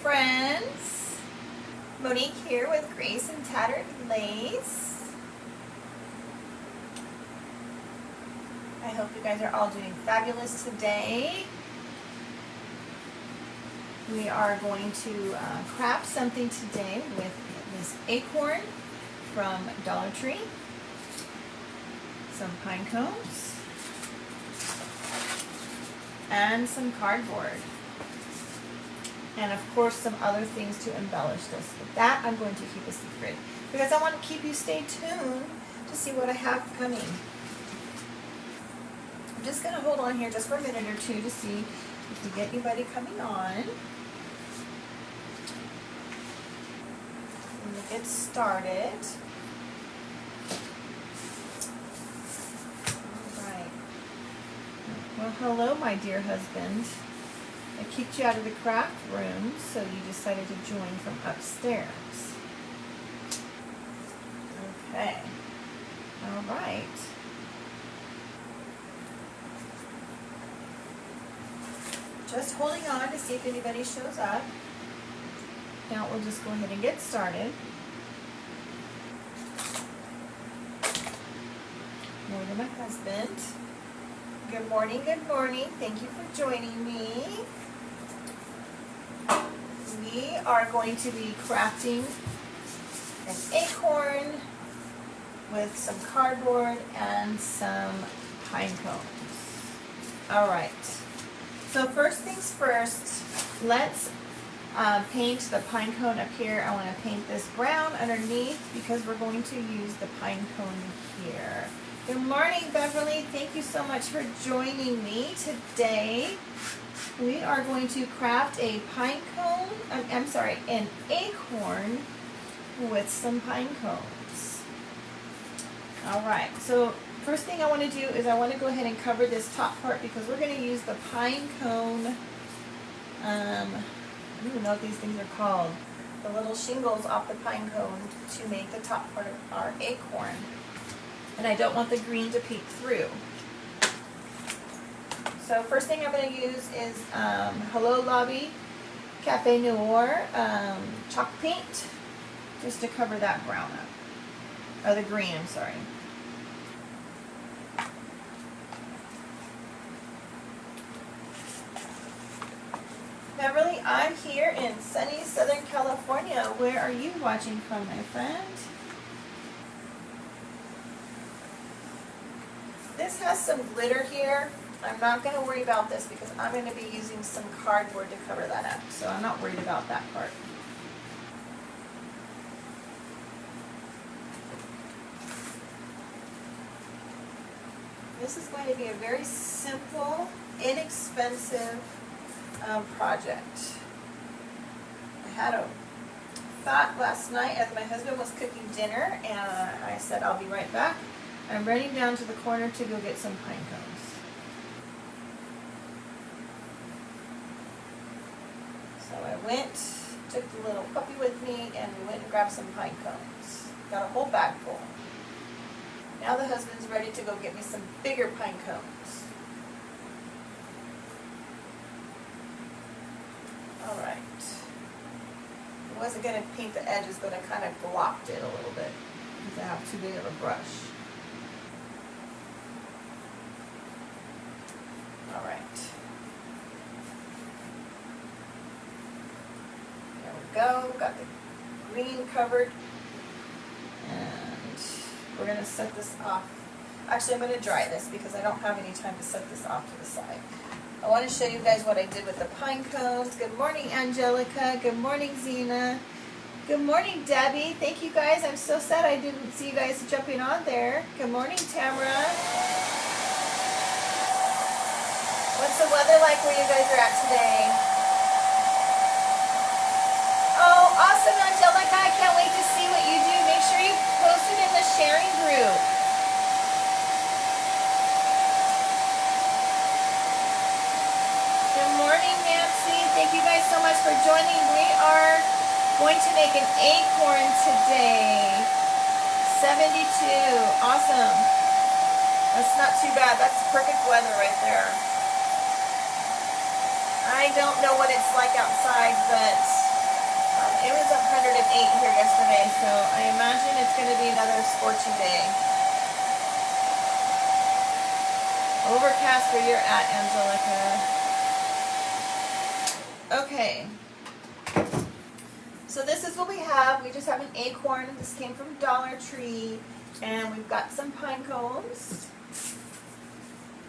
friends. Monique here with Grace and Tattered Lace. I hope you guys are all doing fabulous today. We are going to craft something today with this acorn from Dollar Tree, some pine cones, and some cardboard. And of course some other things to embellish this. But that I'm going to keep a secret because I want to keep you stay tuned to see what I have coming. I'm just going to hold on here just for a minute or two to see if we get anybody coming on. I'm going to get started. All right. Well, hello, my dear husband. I kicked you out of the craft room, so you decided to join from upstairs. Okay. All right. Just holding on to see if anybody shows up. Now we'll just go ahead and get started. More than my husband. Good morning, good morning. Thank you for joining me. We are going to be crafting an acorn with some cardboard and some pine cones. All right. So first things first, let's paint the pine cone up here. I want to paint this brown underneath because we're going to use the pine cone here. Good morning, Beverly. Thank you so much for joining me today. We are going to craft a pine cone, an acorn with some pine cones. All right, so first thing I want to do is I want to go ahead and cover this top part because we're going to use the pine cone, I don't even know what these things are called, the little shingles off the pine cone to make the top part of our acorn. And I don't want the green to peek through. So first thing I'm going to use is Hello Lobby Cafe Noir chalk paint, just to cover that brown up, or the green, I'm sorry. Beverly, I'm here in sunny Southern California. Where are you watching from, my friend? This has some glitter here. I'm not going to worry about this because I'm going to be using some cardboard to cover that up. So I'm not worried about that part. This is going to be a very simple, inexpensive project. I had a thought last night as my husband was cooking dinner, and I said I'll be right back. I'm running down to the corner to go get some pine cones. So I went, took the little puppy with me, and we went and grabbed some pine cones. Got a whole bag full. Now the husband's ready to go get me some bigger pine cones. All right. I wasn't going to paint the edges, but I kind of blocked it a little bit because I have too big of a brush. All right. There we go. Got the green covered. And we're going to set this off. Actually, I'm going to dry this because I don't have any time to set this off to the side. I want to show you guys what I did with the pine cones. Good morning, Angelica. Good morning, Zena. Good morning, Debbie. Thank you guys. I'm so sad I didn't see you guys jumping on there. Good morning, Tamara. What's the weather like where you guys are at today? Oh, awesome, Angelica. I can't wait to see what you do. Make sure you post it in the sharing group. Good morning, Nancy. Thank you guys so much for joining. We are going to make an acorn today. 72. Awesome. That's not too bad. That's perfect weather right there. I don't know what it's like outside, but It was 108 here yesterday, so I imagine it's going to be another scorching day. Overcast where you're at, Angelica. Okay. So this is what we have. We just have an acorn. This came from Dollar Tree. And we've got some pine cones.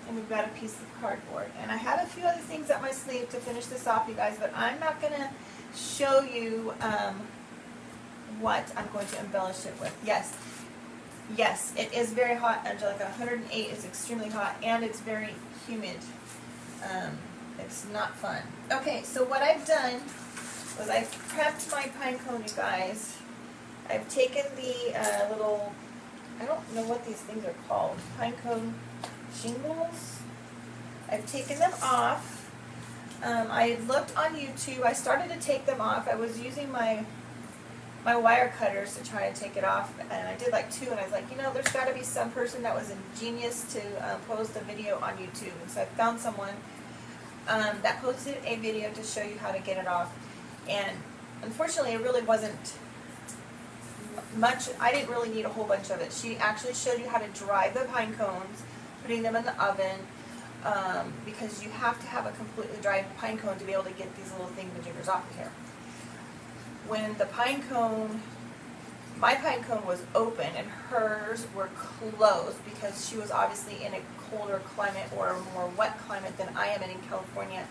And we've got a piece of cardboard. And I have a few other things up my sleeve to finish this off, you guys, but I'm not going to show you what I'm going to embellish it with. Yes, it is very hot, Angelica. 108 is extremely hot, and it's very humid. It's not fun. Okay, so what I've done was I've prepped my pine cone, you guys. I've taken the little, I don't know what these things are called, pine cone shingles. I've taken them off. I looked on YouTube. I started to take them off. I was using my wire cutters to try to take it off, and I did like 2, and I was like, you know, there's got to be some person that was ingenious to post a video on YouTube. And so I found someone that posted a video to show you how to get it off, and unfortunately it really wasn't much. I didn't really need a whole bunch of it. She actually showed you how to dry the pine cones, putting them in the oven, because you have to have a completely dry pine cone to be able to get these little thingamajiggers off of here. When the pine cone, my pine cone was open and hers were closed because she was obviously in a colder climate or a more wet climate than I am in California.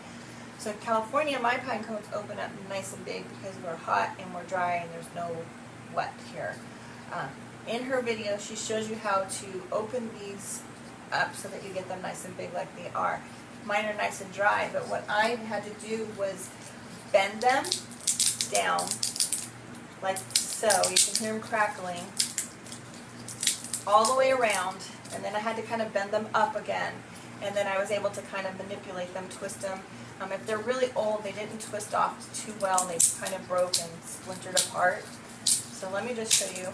So in California, my pine cones open up nice and big because we're hot and we're dry and there's no wet here. In her video, she shows you how to open these up so that you get them nice and big like they are. Mine are nice and dry, but what I had to do was bend them down like so. You can hear them crackling all the way around, and then I had to kind of bend them up again, and then I was able to kind of manipulate them, twist them. If they're really old, they didn't twist off too well, and they kind of broke and splintered apart. So let me just show you.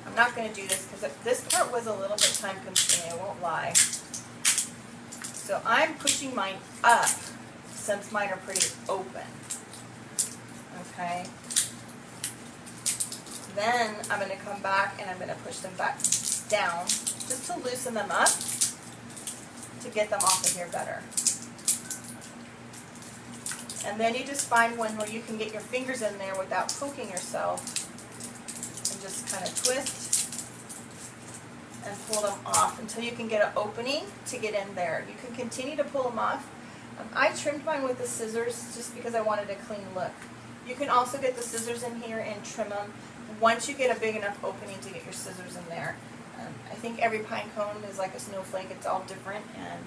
I'm not going to do this because this part was a little bit time consuming, I won't lie. So I'm pushing mine up since mine are pretty open. Okay. Then I'm going to come back and I'm going to push them back down just to loosen them up to get them off of here better. And then you just find one where you can get your fingers in there without poking yourself and just kind of twist and pull them off until you can get an opening to get in there. You can continue to pull them off. I trimmed mine with the scissors just because I wanted a clean look. You can also get the scissors in here and trim them once you get a big enough opening to get your scissors in there. I think every pine cone is like a snowflake. It's all different, and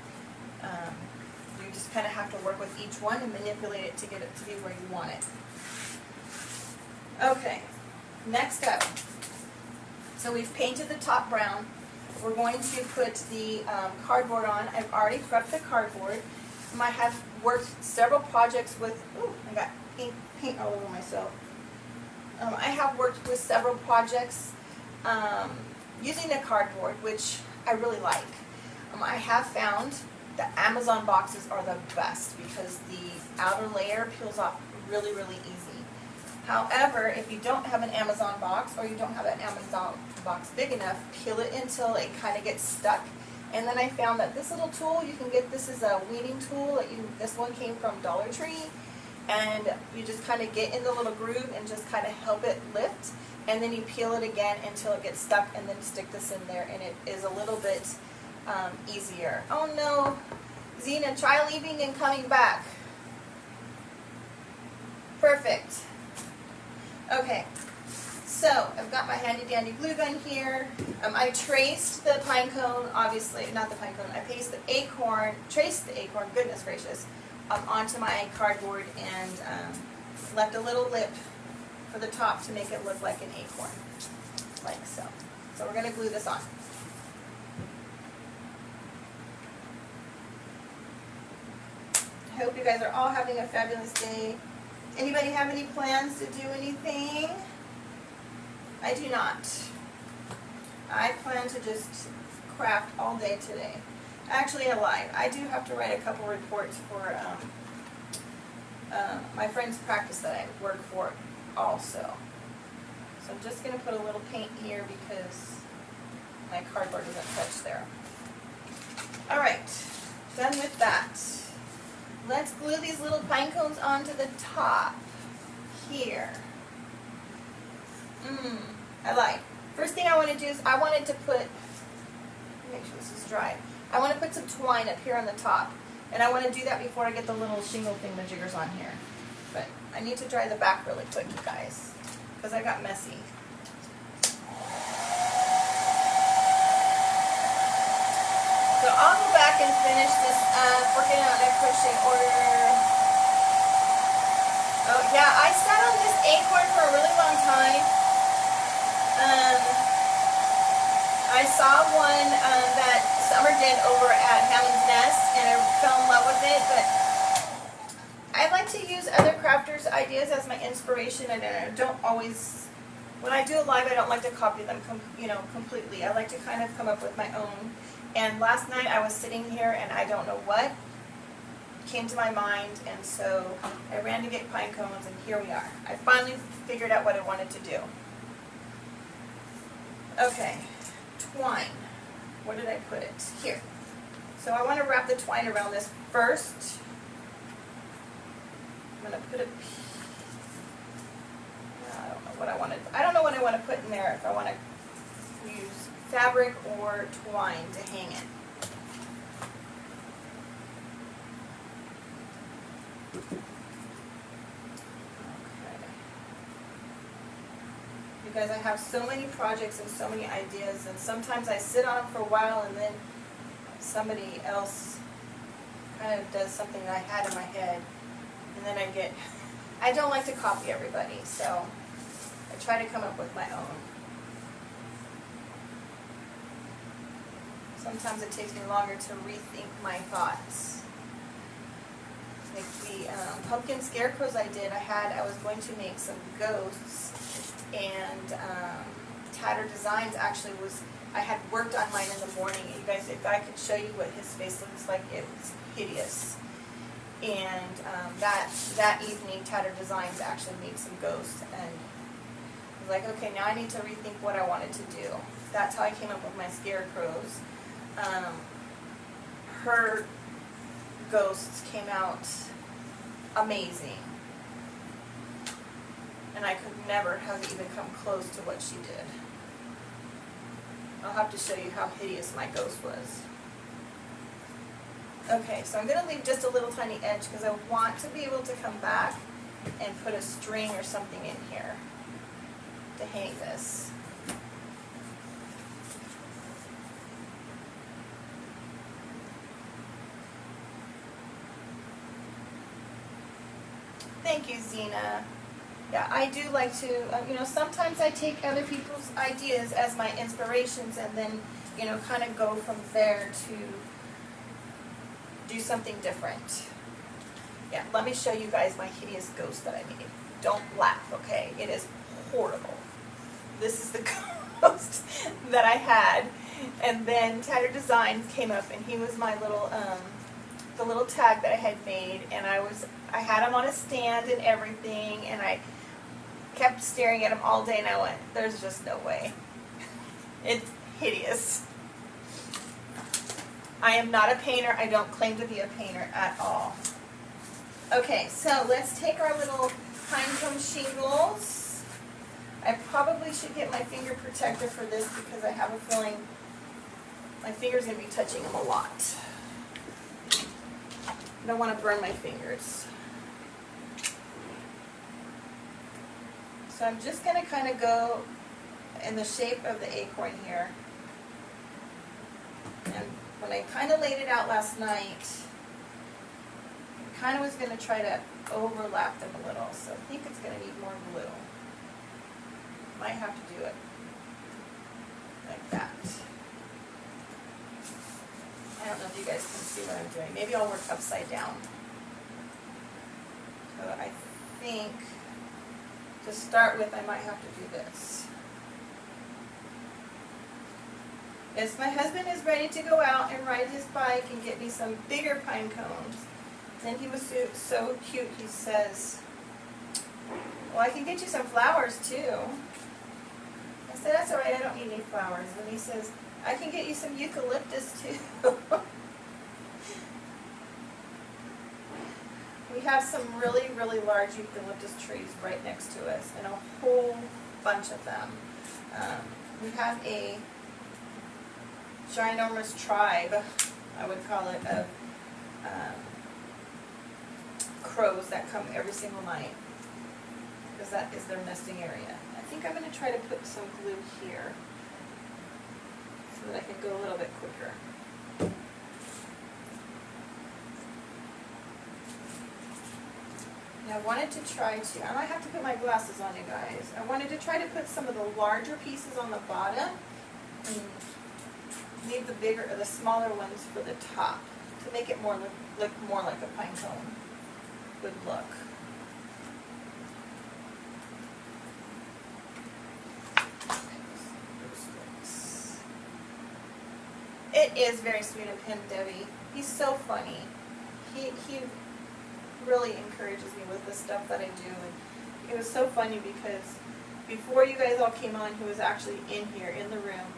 you just kind of have to work with each one and manipulate it to get it to be where you want it. Okay, next up. So we've painted the top brown. We're going to put the cardboard on. I've already prepped the cardboard. I have worked several projects with, ooh, I got paint all over myself. I have worked with several projects using the cardboard, which I really like. I have found the Amazon boxes are the best because the outer layer peels off really, really easy. However, if you don't have an Amazon box or you don't have an Amazon box big enough, peel it until it kind of gets stuck. And then I found that this little tool, you can get, this is a weeding tool. This one came from Dollar Tree. And you just kind of get in the little groove and just kind of help it lift. And then you peel it again until it gets stuck, and then stick this in there, and it is a little bit easier. Oh no, Zena, try leaving and coming back. Perfect. Okay, so I've got my handy dandy glue gun here. I traced the pine cone, obviously, not the pine cone, I traced the acorn, goodness gracious, onto my cardboard and left a little lip for the top to make it look like an acorn, like so. So we're going to glue this on. I hope you guys are all having a fabulous day. Anybody have any plans to do anything? I do not. I plan to just craft all day today. Actually, I lied. I do have to write a couple reports for my friend's practice that I work for. also. So I'm just going to put a little paint here because my cardboard doesn't touch there. Alright, done with that. Let's glue these little pine cones onto the top here. I like. First thing I want to do is I wanted to put, make sure this is dry. I want to put some twine up here on the top. And I want to do that before I get the little shingle thingamajiggers on here. But I need to dry the back really quick, you guys, because I got messy. So I'll go back and finish this up, working out in a crochet order. Oh yeah, I sat on this acorn for a really long time. I saw one that Summer did over at Hammond's Nest, and I fell in love with it. But I like to use other crafters' ideas as my inspiration, and I don't always. When I do a live, I don't like to copy them, completely. I like to kind of come up with my own. And last night I was sitting here, and I don't know what came to my mind, and so I ran to get pine cones, and here we are. I finally figured out what I wanted to do. Okay, twine. Where did I put it? Here. So I want to wrap the twine around this first. I'm going to put a. I don't know what I want to. I don't know what I want to put in there. If I want to use fabric or twine to hang it. Because I have so many projects and so many ideas, and sometimes I sit on them for a while, and then somebody else kind of does something that I had in my head, and then I don't like to copy everybody, so I try to come up with my own. Sometimes it takes me longer to rethink my thoughts. Like the pumpkin scarecrows I was going to make some ghosts. And Tattered Designs actually I had worked on mine in the morning. You guys, if I could show you what his face looks like, it was hideous. And that evening, Tattered Designs actually made some ghosts. And I was like, okay, now I need to rethink what I wanted to do. That's how I came up with my scarecrows. Her ghosts came out amazing. And I could never have even come close to what she did. I'll have to show you how hideous my ghost was. Okay, so I'm going to leave just a little tiny edge because I want to be able to come back and put a string or something in here to hang this. Thank you, Zena. Yeah, I do like to, sometimes I take other people's ideas as my inspirations and then, kind of go from there to do something different. Yeah, let me show you guys my hideous ghost that I made. Don't laugh, okay? It is horrible. This is the ghost that I had. And then Tattered Designs came up, and he was my little, the little tag that I had made, and I had him on a stand and everything, and I kept staring at him all day, and I went, there's just no way. It's hideous. I am not a painter. I don't claim to be a painter at all. Okay, so let's take our little pinecone shingles. I probably should get my finger protector for this because I have a feeling my finger's going to be touching them a lot. I don't want to burn my fingers. So I'm just going to kind of go in the shape of the acorn here. And when I kind of laid it out last night, I kind of was going to try to overlap them a little. So I think it's going to need more glue. Might have to do it like that. I don't know if you guys can see what I'm doing. Maybe I'll work upside down. So I think to start with, I might have to do this. Yes, my husband is ready to go out and ride his bike and get me some bigger pine cones. Then he was so cute, he says, Well, I can get you some flowers too. I said, that's all right, I don't need any flowers. And he says, I can get you some eucalyptus too. We have some really, really large eucalyptus trees right next to us, and a whole bunch of them. We have a ginormous tribe, I would call it, of crows that come every single night, because that is their nesting area. I think I'm going to try to put some glue here so that I can go a little bit quicker. Now I wanted to try to, I might have to put my glasses on, you guys. I wanted to try to put some of the larger pieces on the bottom and leave the bigger or the smaller ones for the top to make it more look more like a pine cone. Good look. It is very sweet of him, Debbie. He's so funny. He really encourages me with the stuff that I do, and it was so funny because before you guys all came on, he was actually in here in the room,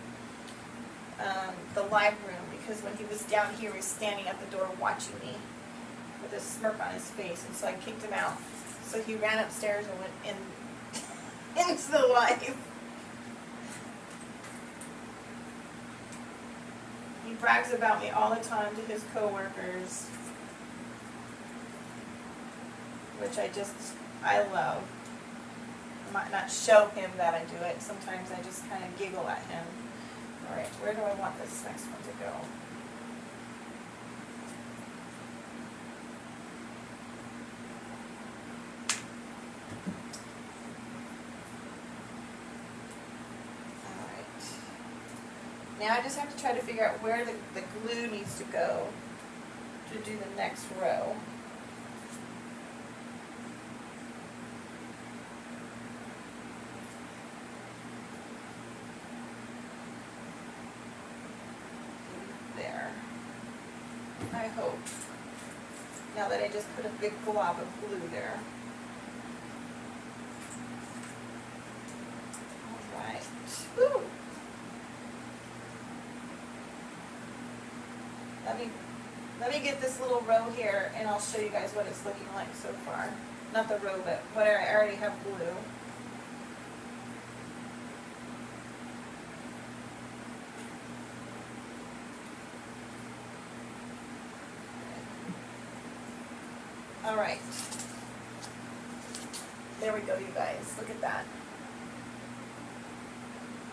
the live room, because when he was down here, he was standing at the door watching me with a smirk on his face, and so I kicked him out. So he ran upstairs and went in into the live. He brags about me all the time to his coworkers, which I love. I might not show him that I do it. Sometimes I just kind of giggle at him. All right, where do I want this next one to go? All right. Now I just have to try to figure out where the glue needs to go to do the next row. I hope. Now that I just put a big blob of glue there. Alright. Woo! Let me get this little row here and I'll show you guys what it's looking like so far. Not the row, but what I already have glue. All right, there we go, you guys. Look at that.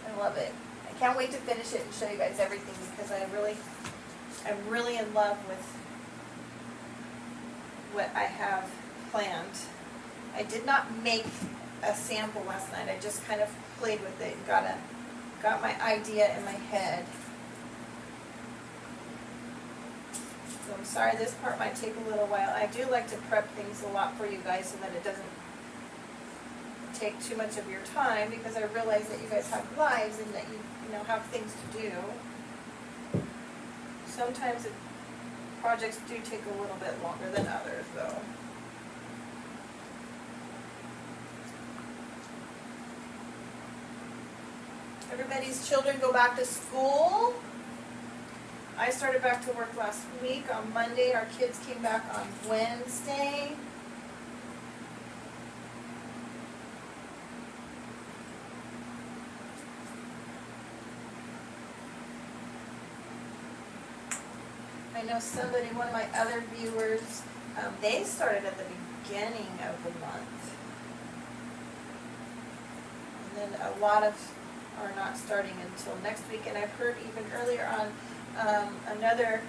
I love it. I can't wait to finish it and show you guys everything because I'm really in love with what I have planned. I did not make a sample last night. I just kind of played with it and got my idea in my head. So I'm sorry this part might take a little while. I do like to prep things a lot for you guys so that it doesn't take too much of your time, because I realize that you guys have lives and that you know have things to do. Sometimes projects do take a little bit longer than others though. Everybody's children go back to school. I started back to work last week on Monday. Our kids came back on Wednesday. I know somebody, one of my other viewers, they started at the beginning of the month. And then a lot of are not starting until next week. And I've heard even earlier on another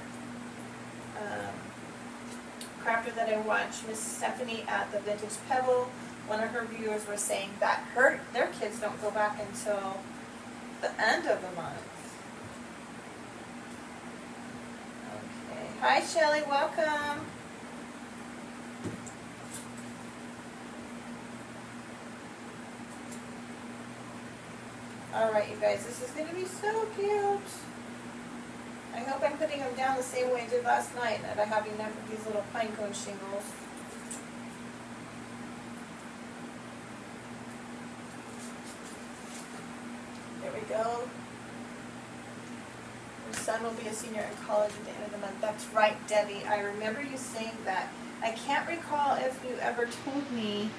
crafter that I watched, Miss Stephanie at the Vintage Pebble, one of her viewers was saying that their kids don't go back until the end of the month. Okay. Hi Shelley, welcome. Alright you guys, this is going to be so cute. I hope I'm putting them down the same way I did last night, and that I have enough of these little pinecone shingles. go. Your son will be a senior in college at the end of the month. That's right, Debbie. I remember you saying that. I can't recall if you ever told me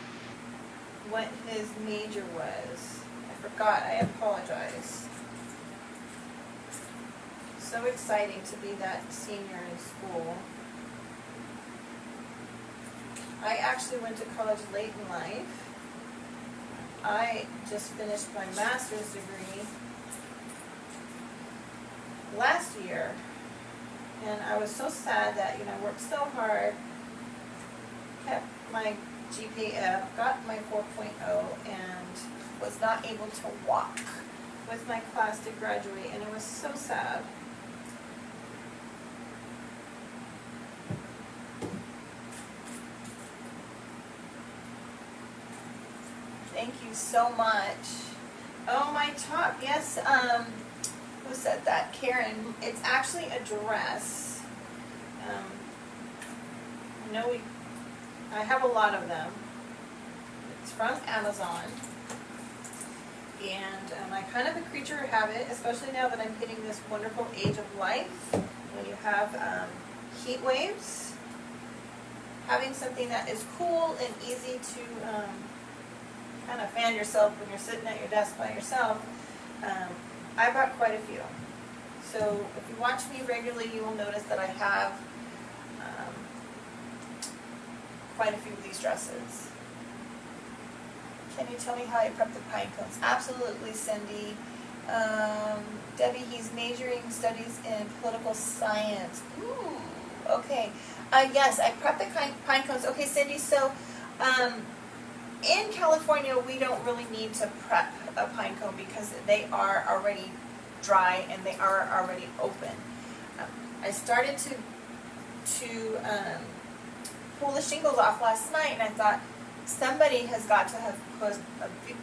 what his major was. I forgot. I apologize. So exciting to be that senior in school. I actually went to college late in life. I just finished my master's degree last year, and I was so sad that, you know, I worked so hard, kept my GPA up, got my 4.0, and was not able to walk with my class to graduate, and it was so sad. Thank you so much. Oh, my top, yes, who said that? Karen. It's actually a dress. I have a lot of them. It's from Amazon. And I'm kind of a creature of habit, especially now that I'm hitting this wonderful age of life. When you have heat waves, having something that is cool and easy to kind of fan yourself when you're sitting at your desk by yourself. I bought quite a few. So if you watch me regularly, you will notice that I have quite a few of these dresses. Can you tell me how I prep the pine cones? Absolutely, Cindy. Debbie, he's majoring studies in political science. Ooh, okay. Yes, I prep the pine cones. Okay, Cindy, so in California, we don't really need to prep a pine cone because they are already dry and they are already open. I started to pull the shingles off last night, and I thought somebody has got to have posted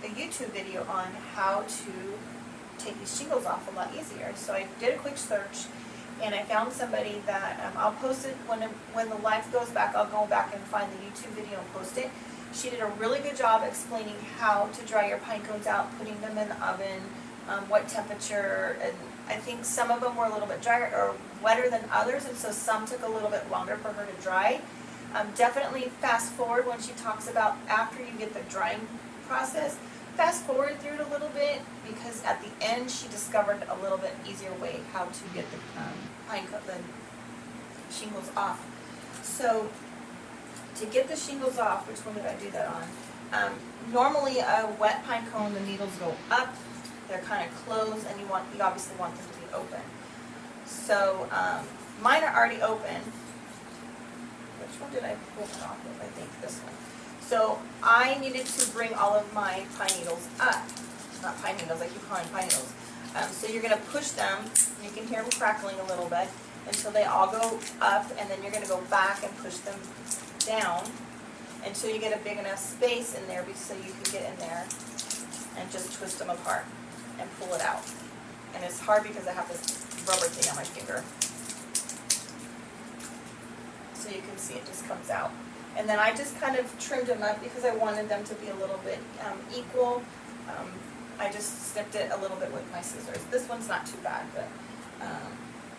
a YouTube video on how to take these shingles off a lot easier. So I did a quick search, and I found somebody that I'll post it when the live goes back. I'll go back and find the YouTube video and post it. She did a really good job explaining how to dry your pine cones out, putting them in the oven, what temperature, and I think some of them were a little bit drier or wetter than others, and so some took a little bit longer for her to dry. Definitely fast forward when she talks about after you get the drying process. Fast forward through it a little bit, because at the end she discovered a little bit easier way how to get the shingles off. So to get the shingles off, which one did I do that on? Normally a wet pine cone, the needles go up, they're kind of closed, and you obviously want them to be open. So mine are already open. Which one did I pull it off with? I think this one. So I needed to bring all of my pine needles up. Not pine needles, I keep calling them pine needles. So you're going to push them, and you can hear them crackling a little bit, until they all go up, and then you're going to go back and push them down until you get a big enough space in there so you can get in there and just twist them apart and pull it out. And it's hard because I have this rubber thing on my finger. So you can see it just comes out. And then I just kind of trimmed them up because I wanted them to be a little bit equal. I just snipped it a little bit with my scissors. This one's not too bad, but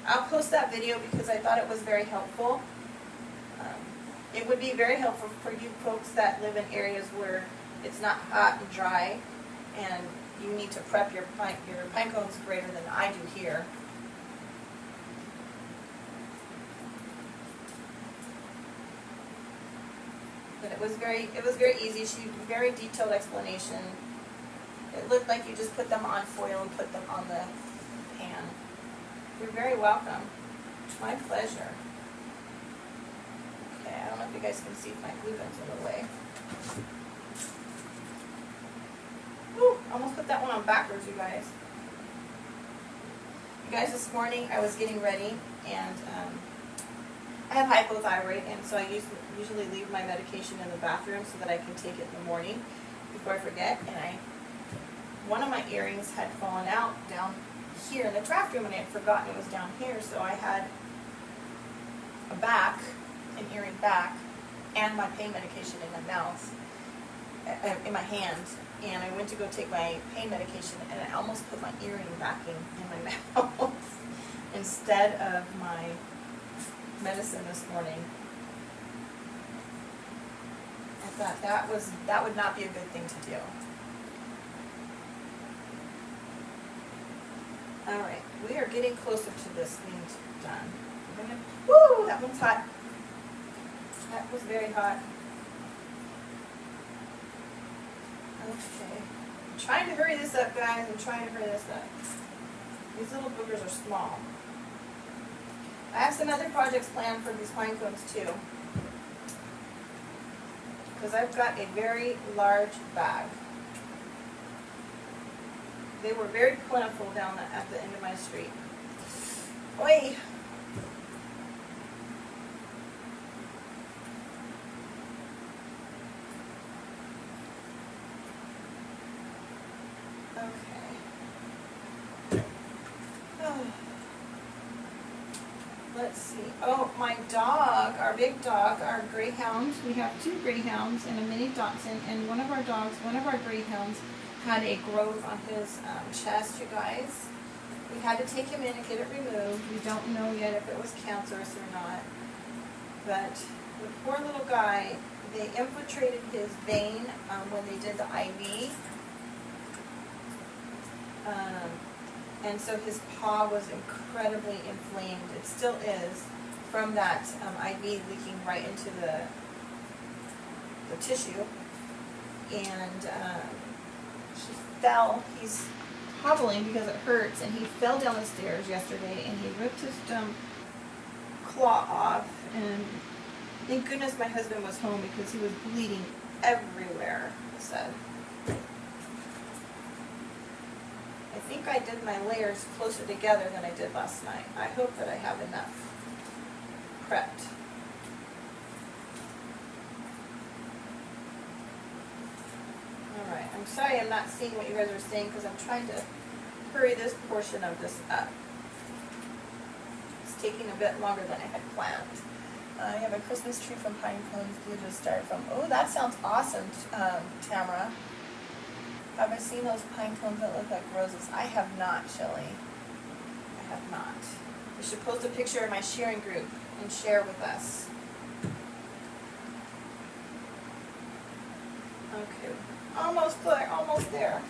I'll post that video because I thought it was very helpful. It would be very helpful for you folks that live in areas where it's not hot and dry, and you need to prep your pine cones greater than I do here. But it was very easy. She very detailed explanation. It looked like you just put them on foil and put them on the pan. You're very welcome. My pleasure. Okay, I don't know if you guys can see if my glue gun's in the way. Woo, almost put that one on backwards, you guys. You guys, this morning I was getting ready, and I have hypothyroid, and so I usually leave my medication in the bathroom so that I can take it in the morning before I forget. And one of my earrings had fallen out down here in the craft room, and I had forgotten it was down here, so I had an earring back, and my pain medication in my mouth. in my hand, and I went to go take my pain medication, and I almost put my earring back in my mouth instead of my medicine this morning. I thought that would not be a good thing to do. All right, we are getting closer to this being done. Woo! That one's hot. That was very hot. Okay. I'm trying to hurry this up, guys. I'm trying to hurry this up. These little boogers are small. I have some other projects planned for these pine cones too, because I've got a very large bag. They were very plentiful down at the end of my street. Oi! Okay. Oh. Let's see. Oh, my dog, our big dog, our greyhound. We have 2 greyhounds and a mini dachshund, and one of our greyhounds had a growth on his chest, you guys. We had to take him in and get it removed. We don't know yet if it was cancerous or not. But the poor little guy, they infiltrated his vein when they did the IV. And so his paw was incredibly inflamed. It still is, from that IV leaking right into the tissue. And he fell. He's hobbling because it hurts, and he fell down the stairs yesterday, and he ripped his claw off. And thank goodness my husband was home, because he was bleeding everywhere, he said. I think I did my layers closer together than I did last night. I hope that I have enough prepped. Alright, I'm sorry I'm not seeing what you guys are saying, because I'm trying to hurry this portion of this up. It's taking a bit longer than I had planned. I have a Christmas tree from pine cones due to start from. Oh, that sounds awesome, Tamara. Have I seen those pine cones that look like roses? I have not, Shelley. I have not. I should post a picture in my sharing group and share with us. Okay. Almost there, almost there.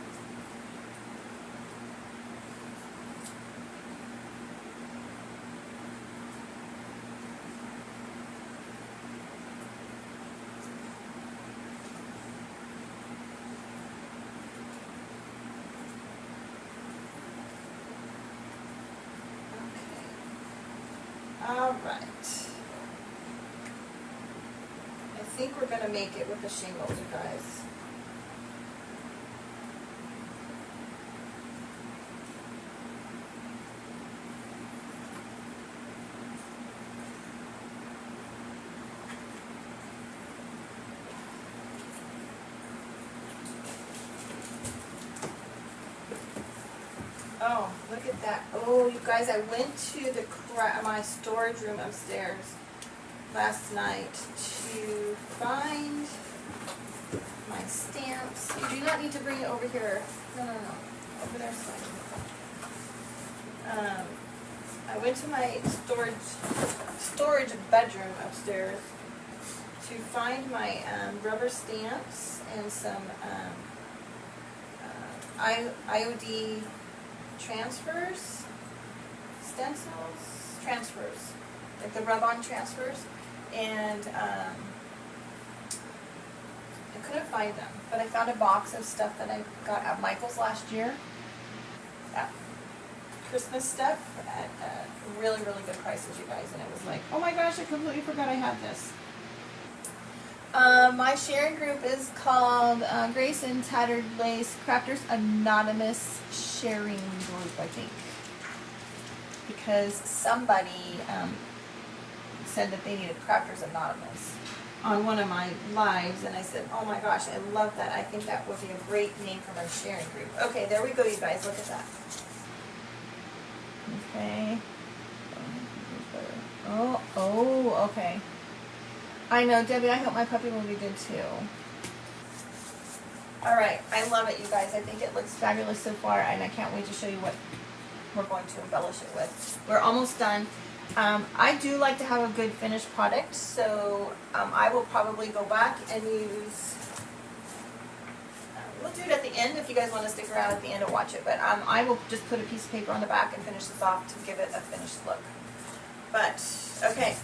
All right. I think we're going to make it with the shingles, you guys. Oh, look at that. Oh, you guys, I went to my storage room upstairs last night to find my stamps. You do not need to bring it over here. No. Over there's fine. I went to my storage bedroom upstairs to find my rubber stamps and some IOD transfers, stencils, transfers, like the rub-on transfers, and I couldn't find them, but I found a box of stuff that I got at Michael's last year, Christmas stuff at really, really good prices, you guys, and it was like, oh my gosh, I completely forgot I had this. My sharing group is called Grace and Tattered Lace Crafters Anonymous Sharing Group, I think. Because somebody said that they needed Crafters Anonymous on one of my lives, and I said, oh my gosh, I love that. I think that would be a great name for my sharing group. Okay, there we go, you guys. Look at that. Okay. Oh, okay. I know, Debbie, I hope my puppy will be good too. All right, I love it, you guys. I think it looks fabulous so far, and I can't wait to show you what we're going to embellish it with. We're almost done. I do like to have a good finished product, so I will probably go back and use, we'll do it at the end if you guys want to stick around at the end and watch it, but I will just put a piece of paper on the back and finish this off to give it a finished look. But, okay.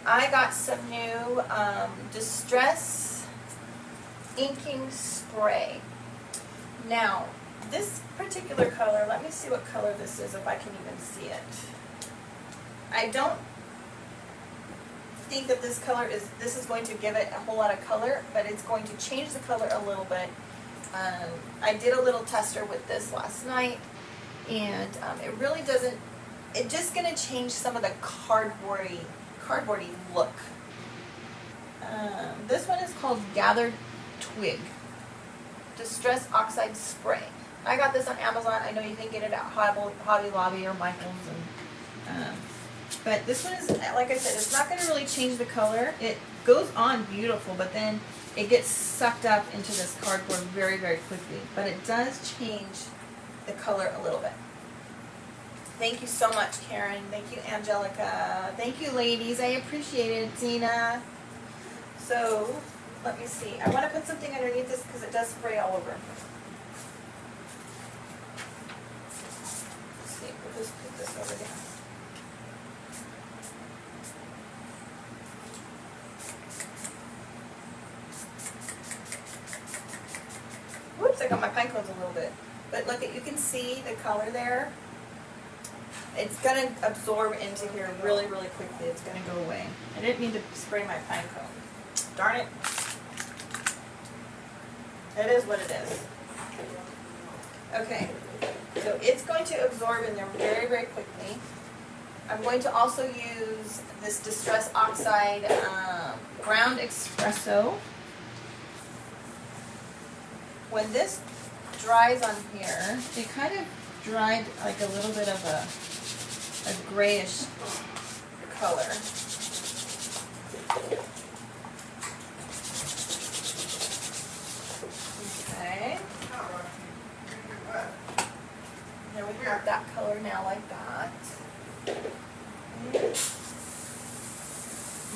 I got some new Distress inking spray. Now, this particular color, let me see what color this is if I can even see it. I don't think that this is going to give it a whole lot of color, but it's going to change the color a little bit. I did a little tester with this last night, and it really doesn't, it's just going to change some of the cardboardy look. This one is called Gathered Twig Distress Oxide Spray. I got this on Amazon. I know you can get it at Hobby Lobby or Michael's, and but this one is, like I said, it's not going to really change the color. It goes on beautiful, but then it gets sucked up into this cardboard very, very quickly. But it does change the color a little bit. Thank you so much, Karen. Thank you, Angelica. Thank you, ladies. I appreciate it, Zena. So, let me see. I want to put something underneath this because it does spray all over. Let's see. We'll just put this over here. Whoops, I got my pine cones a little bit. But look, you can see the color there. It's going to absorb into here really, really quickly. It's going to go away. I didn't mean to spray my pine cone. Darn it. It is what it is. Okay, so it's going to absorb in there very, very quickly. I'm going to also use this Distress Oxide Ground Espresso. When this dries on here, it kind of dried like a little bit of a grayish color. Okay. There we have that color now, like that.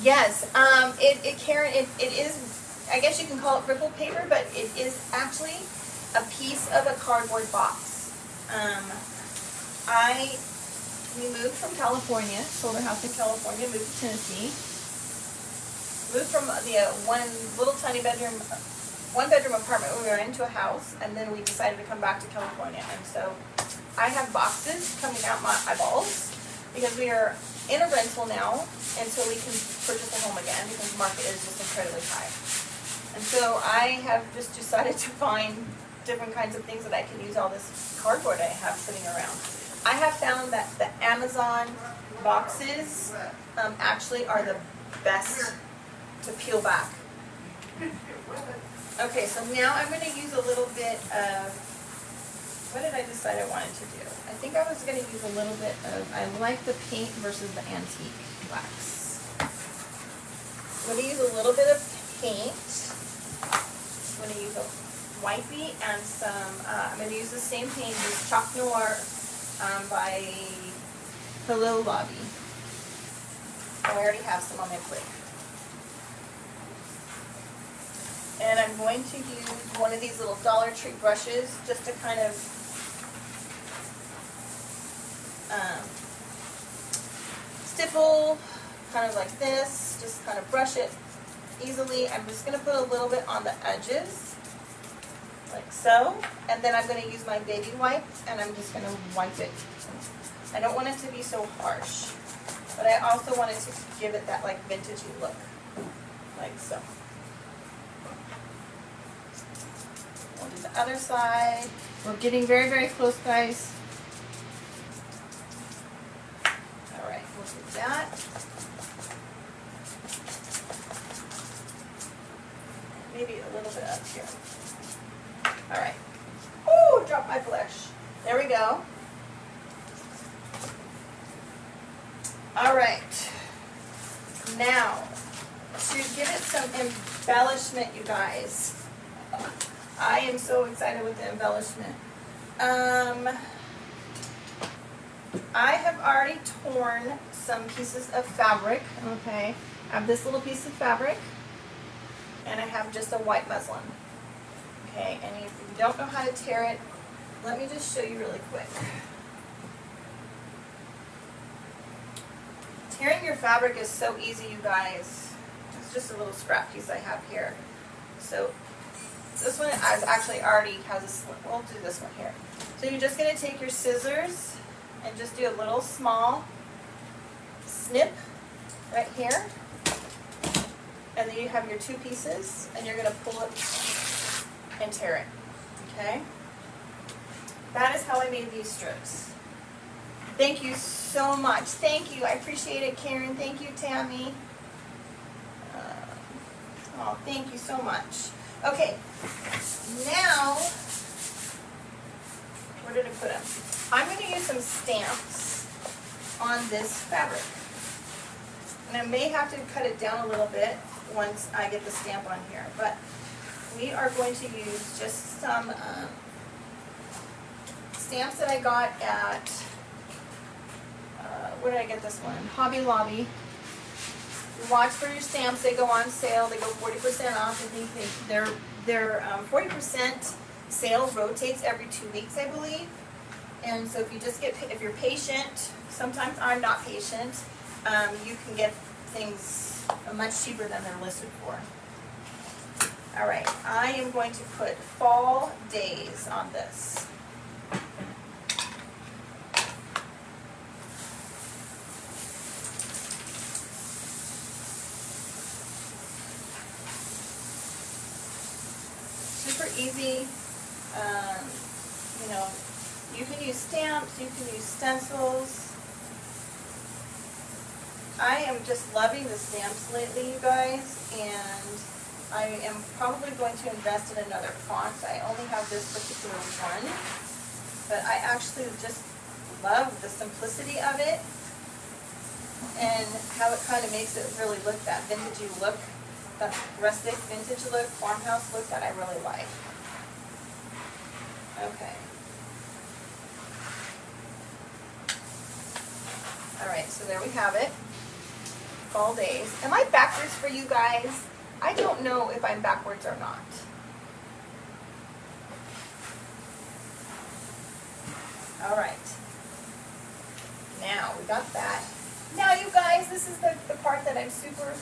Yes, Karen, it is, I guess you can call it ripple paper, but it is actually a piece of a cardboard box. We moved from California, sold our house in California, moved to Tennessee. Moved from the one bedroom apartment we were into a house, and then we decided to come back to California. And so I have boxes coming out my eyeballs because we are in a rental now until we can purchase a home again because the market is just incredibly high. And so I have just decided to find different kinds of things that I can use all this cardboard I have sitting around. I have found that the Amazon boxes actually are the best to peel back. Okay, so now I'm going to use a little bit of, what did I decide I wanted to do? I think I was going to use a little bit of, I like the paint versus the antique wax. I'm going to use a little bit of paint. I'm going to use a wipey and some, I'm going to use the same paint, this Chalk Noir by Hello Lobby. Oh, I already have some on my plate. And I'm going to use one of these little Dollar Tree brushes just to kind of stipple, kind of like this, just kind of brush it easily. I'm just going to put a little bit on the edges, like so. And then I'm going to use my baby wipe, and I'm just going to wipe it. I don't want it to be so harsh, but I also want it to give it that like vintagey look, like so. We'll do the other side. We're getting very, very close, guys. All right, we'll do that. Maybe a little bit up here. All right. Oh, drop my blush. There we go. All right. Now, to give it some embellishment, you guys, I am so excited with the embellishment. I have already torn some pieces of fabric, okay? I have this little piece of fabric, and I have just a white muslin, okay? And if you don't know how to tear it, let me just show you really quick. Tearing your fabric is so easy, you guys. It's just a little scrap piece I have here. So this one actually already has a slit. We'll do this one here. So you're just going to take your scissors and just do a little small snip right here. And then you have your two pieces, and you're going to pull it and tear it. Okay? That is how I made these strips. Thank you so much. Thank you. I appreciate it, Karen. Thank you, Tammy. Oh, thank you so much. Okay, now, where did I put them? I'm going to use some stamps on this fabric. And I may have to cut it down a little bit once I get the stamp on here. But we are going to use just some stamps that I got at, where did I get this one? Hobby Lobby. Watch for your stamps. They go on sale. They go 40% off. I think their 40% sale rotates every 2 weeks, I believe. And so if you just get, if you're patient, sometimes I'm not patient, you can get things much cheaper than they're listed for. All right, I am going to put Fall Days on this. Super easy. You know, you can use stamps, you can use stencils. I am just loving the stamps lately, you guys, and I am probably going to invest in another font. I only have this particular one, but I actually just love the simplicity of it and how it kind of makes it really look that vintagey look. The rustic vintage look, farmhouse look that I really like. Okay. All right, so there we have it. Fall Days. Am I backwards for you guys? I don't know if I'm backwards or not. All right. Now we got that. Now you guys, this is the part that I'm super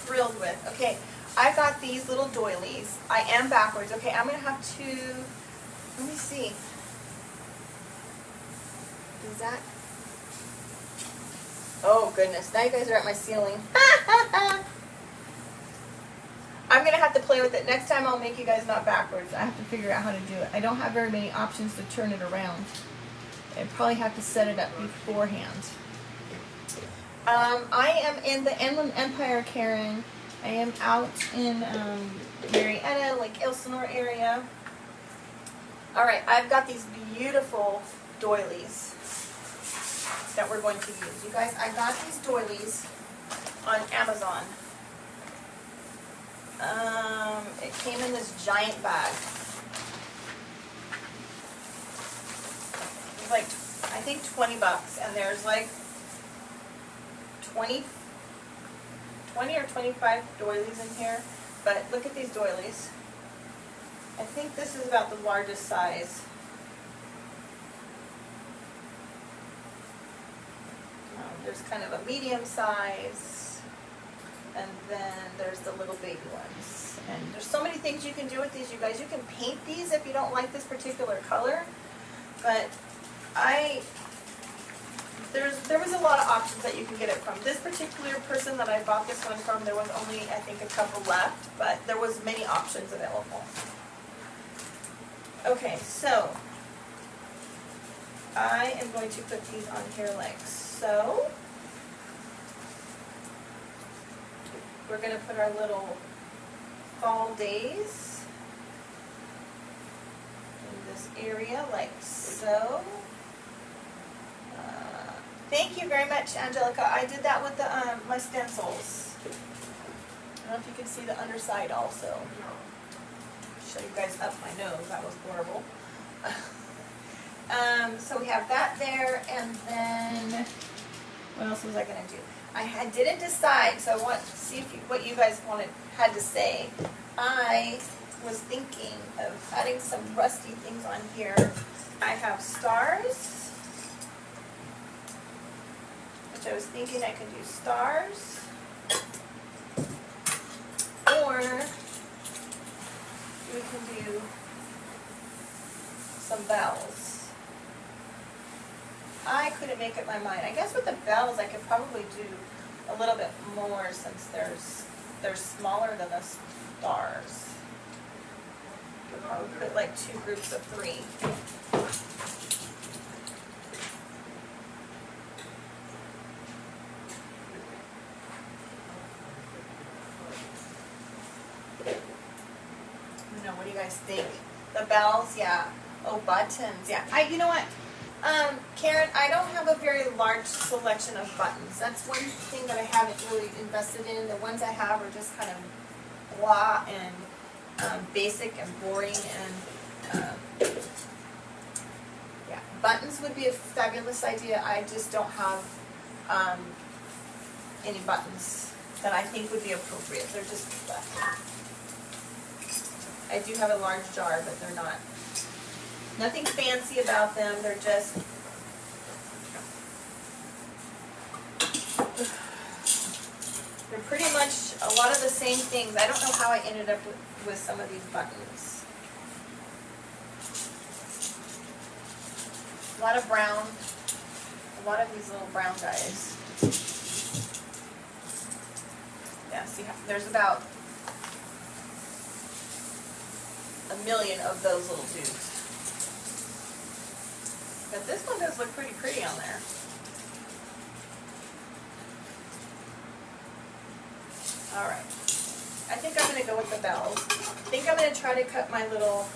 thrilled with. Okay, I got these little doilies. I am backwards. Okay, I'm gonna have to, let me see. Is that? Oh goodness, now you guys are at my ceiling. I'm gonna have to play with it. Next time I'll make you guys not backwards. I have to figure out how to do it. I don't have very many options to turn it around. I probably have to set it up beforehand. I am in the Inland Empire, Karen. I am out in Marietta, Lake Elsinore area. All right, I've got these beautiful doilies that we're going to use. You guys, I got these doilies on Amazon. It came in this giant bag. It was like, I think 20 bucks, and there's like 20 or 25 doilies in here, but look at these doilies. I think this is about the largest size. There's kind of a medium size, and then there's the little baby ones. And there's so many things you can do with these, you guys. You can paint these if you don't like this particular color, but there was a lot of options that you can get it from. This particular person that I bought this one from, there was only, I think, a couple left, but there was many options available. Okay, so I am going to put these on here like so. We're going to put our little Fall Days in this area like so. Thank you very much, Angelica. I did that with the my stencils. I don't know if you can see the underside also. show you guys up my nose. That was horrible. So we have that there, and then what else was I gonna do? I didn't decide, so I want to see what you guys had to say. I was thinking of adding some rusty things on here. I have stars, which I was thinking I could do stars, or we can do some bells. I couldn't make up my mind. I guess with the bells I could probably do a little bit more since they're smaller than the stars. Could probably put like 2 groups of 3. What do you guys think? The bells, yeah. Oh, buttons, yeah. You know what? Karen, I don't have a very large selection of buttons. That's one thing that I haven't really invested in. The ones I have are just kind of blah and basic and boring, and yeah, buttons would be a fabulous idea. I just don't have any buttons that I think would be appropriate. They're just I do have a large jar, but they're not nothing fancy about them. They're just they're pretty much a lot of the same things. I don't know how I ended up with some of these buttons. A lot of brown, a lot of these little brown guys. Yeah, see, there's about 1 million of those little dudes. But this one does look pretty pretty on there. Alright. I think I'm going to go with the bells. I think I'm going to try to cut my little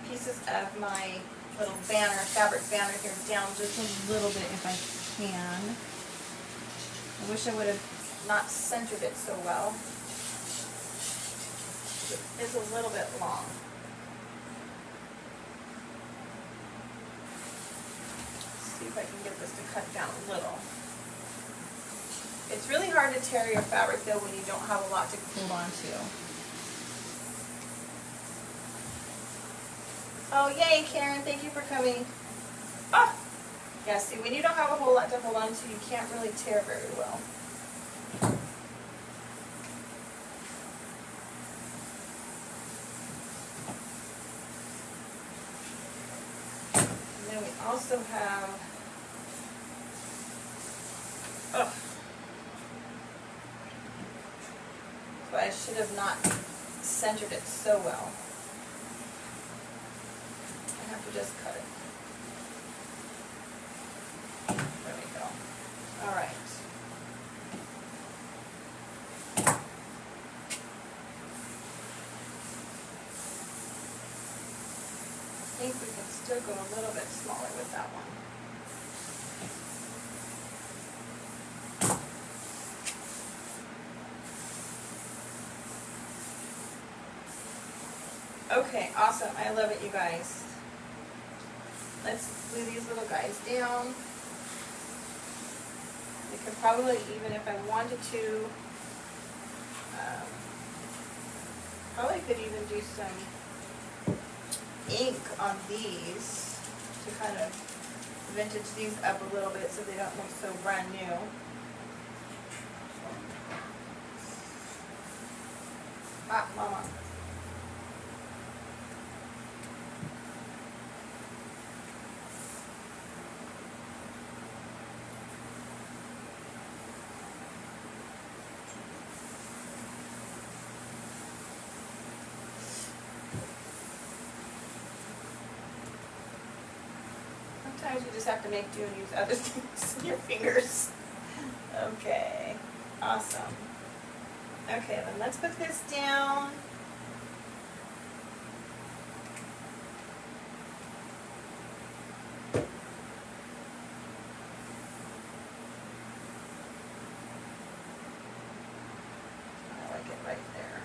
pieces of my little banner, fabric banner here down just a little bit if I can. I wish I would have not centered it so well. It is a little bit long. Let's see if I can get this to cut down a little. It's really hard to tear your fabric though when you don't have a lot to hold on to. Oh yay, Karen, thank you for coming. Ah! Yeah, see, when you don't have a whole lot to hold on to, you can't really tear very well. And then we also have, so I should have not centered it so well. I have to just cut it. There we go. All right. I think we can still go a little bit smaller with that one. Okay, awesome. I love it, you guys. Let's glue these little guys down. We could probably, even if I wanted to, probably could even do some ink on these to kind of vintage these up a little bit so they don't look so brand new. Ah, mama. Sometimes you just have to make do and use other things in your fingers. Okay, awesome. Okay, then let's put this down. I like it right there.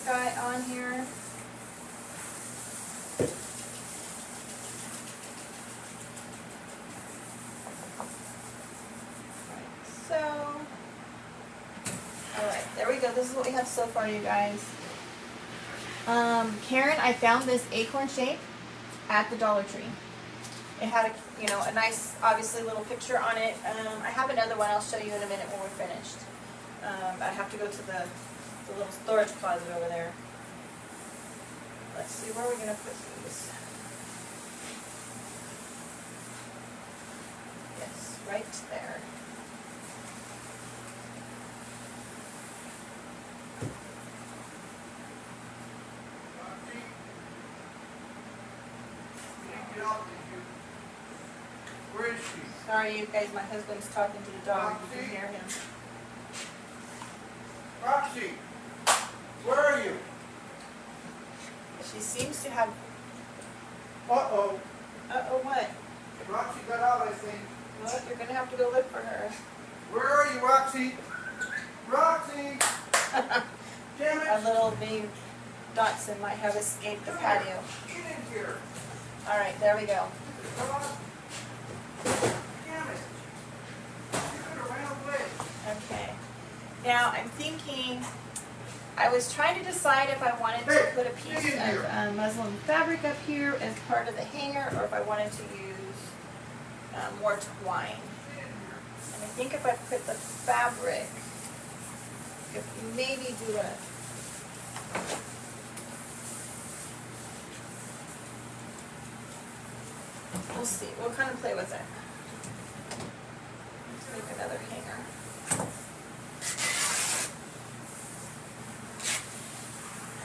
guy on here. So, alright, there we go. This is what we have so far, you guys. Karen, I found this acorn shape at the Dollar Tree. It had a nice, obviously, little picture on it. I have another one I'll show you in a minute when we're finished. I have to go to the little storage closet over there. Let's see, where are we going to put these? Yes, right there. Where is she? Sorry, you guys, my husband's talking to the dog. You can hear him. Roxy, where are you? She seems to have... Uh-oh. Uh-oh, what? Roxy got out, I think. Well, you're going to have to go look for her. Where are you, Roxy? Roxy! Damn it! Our little babe Dotson might have escaped the patio. Get in here. All right, there we go. Come on. Damn it. You could have ran away. Okay. Now, I'm thinking... I was trying to decide if I wanted to put a piece of muslin fabric up here as part of the hanger, or if I wanted to use more twine. And I think if I put the fabric, if maybe do a we'll see. We'll kind of play with it. Let's make another hanger.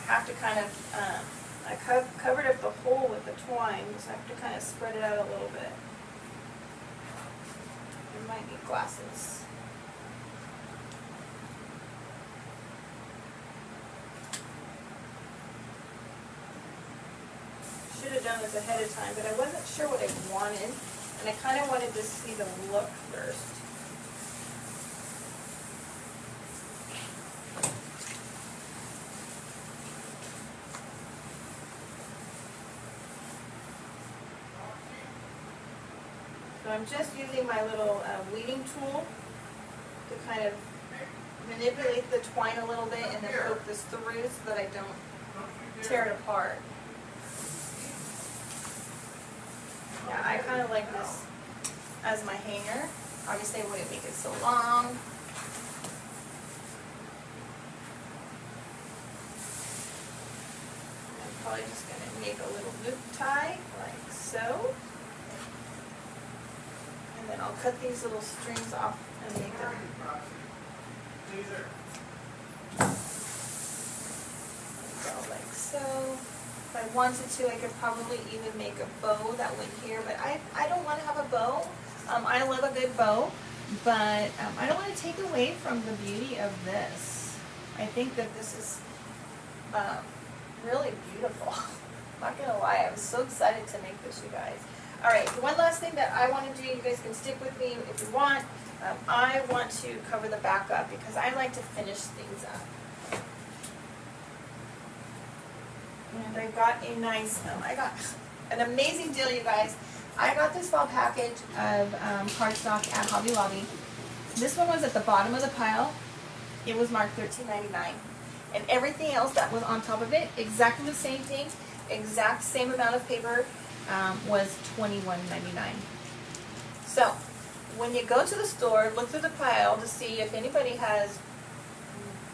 I have to kind of, I covered up the hole with the twine, so I have to kind of spread it out a little bit. I might need glasses. Should have done this ahead of time, but I wasn't sure what I wanted, and I kind of wanted to see the look first. So I'm just using my little weeding tool to kind of manipulate the twine a little bit and then poke this through so that I don't tear it apart. Yeah, I kind of like this as my hanger. Obviously I wouldn't make it so long. I'm probably just going to make a little loop tie like so. And then I'll cut these little strings off and make them. Go like so. If I wanted to, I could probably even make a bow that went here, but I don't want to have a bow. I love a good bow, but I don't want to take away from the beauty of this. I think that this is really beautiful. I'm not gonna lie, I was so excited to make this, you guys. All right, one last thing that I want to do, you guys can stick with me if you want. I want to cover the back up because I like to finish things up. And I got a nice, I got an amazing deal, you guys. I got this fall package of cardstock at Hobby Lobby. This one was at the bottom of the pile. It was marked $13.99. And everything else that was on top of it, exactly the same thing, exact same amount of paper, was $21.99. So, when you go to the store, look through the pile to see if anybody has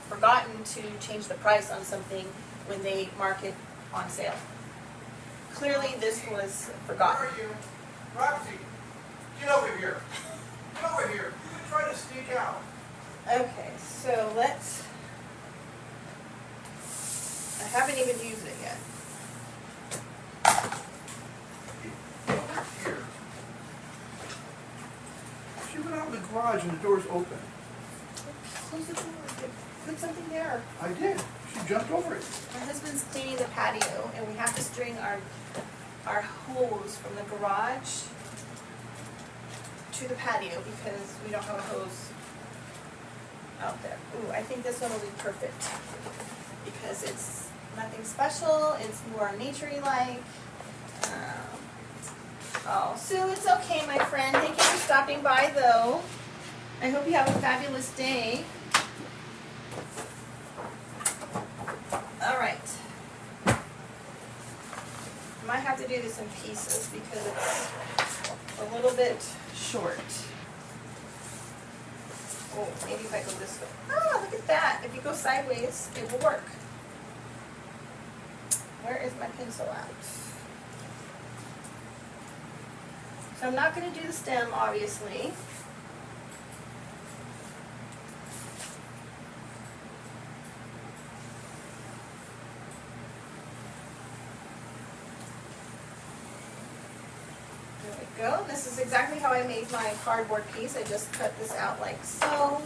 forgotten to change the price on something when they mark it on sale. Clearly, this was forgotten. Where are you? Roxy, get over here. Get over here. You're trying to sneak out. Okay, so let's... I haven't even used it yet. Here. She went out in the garage and the door's open. Close the door. Put something there. I did. She jumped over it. My husband's cleaning the patio, and we have to string our hose from the garage to the patio because we don't have a hose out there. Ooh, I think this one will be perfect. because it's nothing special. It's more nature-y like. Oh, Sue, it's okay, my friend. Thank you for stopping by, though. I hope you have a fabulous day. All right. I might have to do this in pieces because it's a little bit short. Oh, maybe if I go this way. Oh, look at that. If you go sideways, it will work. Where is my pencil at? So I'm not going to do the stem, obviously. There we go. This is exactly how I made my cardboard piece. I just cut this out like so.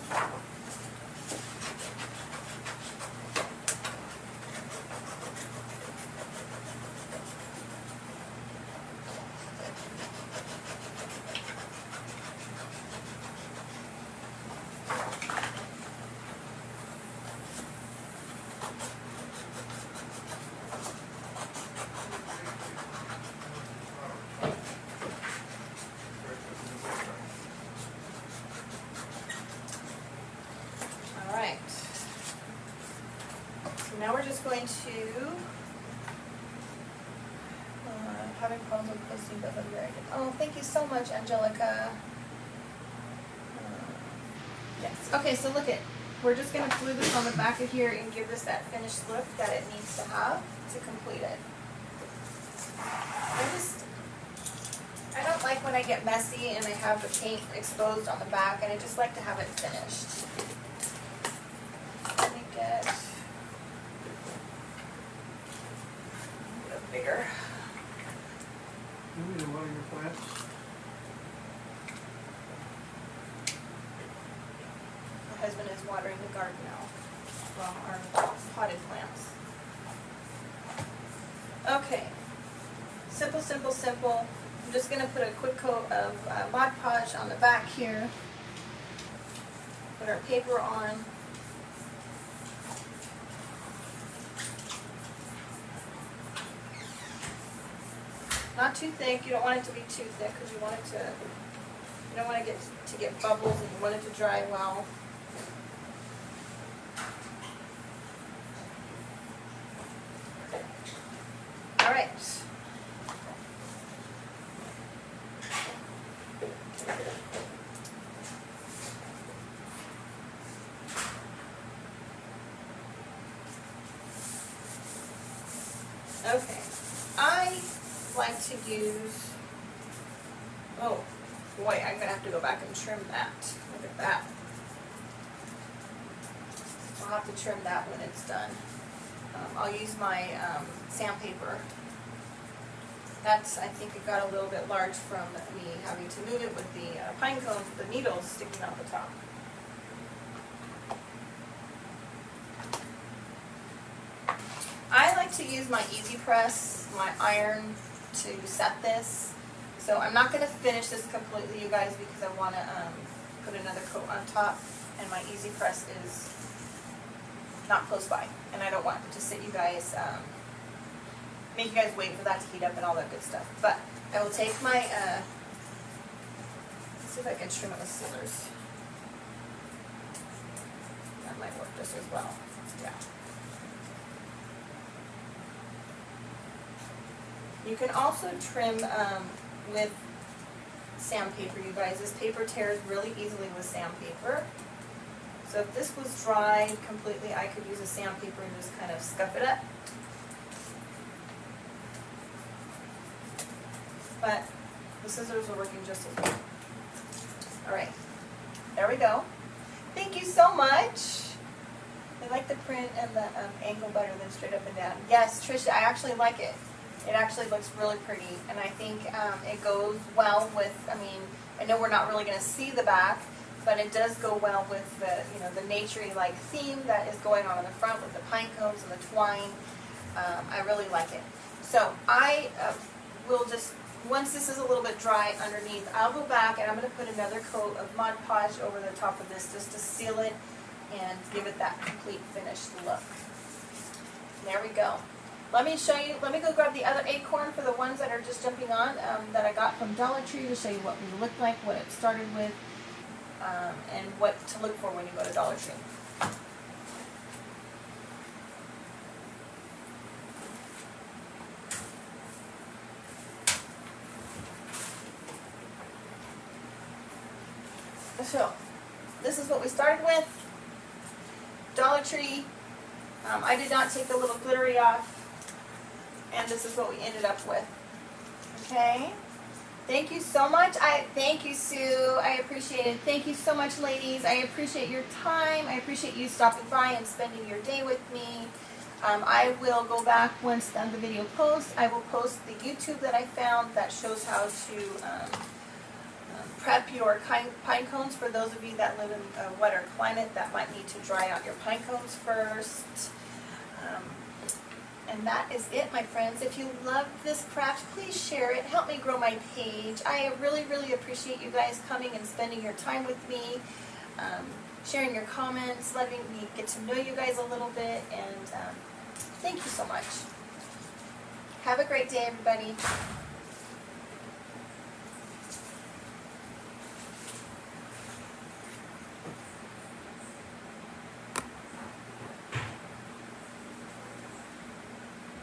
Now we're just going to, having problems with posting but very good. Oh, thank you so much, Angelica. Yes. Okay, so look we're just going to glue this on the back of here and give this that finished look that it needs to have to complete it. I don't like when I get messy and I have the paint exposed on the back, and I just like to have it finished. Let me get bigger. You need to water your plants? My husband is watering the garden now. Well, our potted plants. Okay. Simple, simple, simple. I'm just going to put a quick coat of Mod Podge on the back here. Put our paper on. Not too thick. You don't want it to be too thick because you want it to. You don't want to get bubbles, and you want it to dry well. All right. Okay. I like to use, oh boy, I'm going to have to go back and trim that. Look at that. I'll have to trim that when it's done. I'll use my sandpaper. That's, I think it got a little bit large from me having to move it with the pine cones, the needles sticking out the top. I like to use my Easy Press, my iron, to set this. So I'm not going to finish this completely, you guys, because I want to put another coat on top, and my Easy Press is not close by, and I don't want to sit you guys, make you guys wait for that to heat up and all that good stuff. But I will take my, let's see if I can trim it with scissors. That might work just as well. Yeah. You can also trim with sandpaper, you guys. This paper tears really easily with sandpaper. So if this was dried completely, I could use a sandpaper and just kind of scuff it up. But the scissors are working just as well. All right, there we go. Thank you so much. I like the print and the angle better than straight up and down. Yes, Trish, I actually like it. It actually looks really pretty, and I think it goes well with, I mean, I know we're not really going to see the back, but it does go well with the, you know, the nature-y like theme that is going on in the front with the pine cones and the twine. I really like it. So I will just, once this is a little bit dry underneath, I'll go back and I'm going to put another coat of Mod Podge over the top of this just to seal it and give it that complete finished look. There we go. Let me show you, let me go grab the other acorn for the ones that are just jumping on, that I got from Dollar Tree, to show you what we look like, what it started with, and what to look for when you go to Dollar Tree. So, this is what we started with. Dollar Tree. I did not take the little glittery off. And this is what we ended up with. Okay? Thank you so much. Thank you, Sue. I appreciate it. Thank you so much, ladies. I appreciate your time. I appreciate you stopping by and spending your day with me. I will go back once the video posts. I will post the YouTube that I found that shows how to prep your pine cones for those of you that live in a wetter climate that might need to dry out your pine cones first. And that is it, my friends. If you love this craft, please share it. Help me grow my page. I really, really appreciate you guys coming and spending your time with me, sharing your comments, letting me get to know you guys a little bit, and thank you so much. Have a great day, everybody.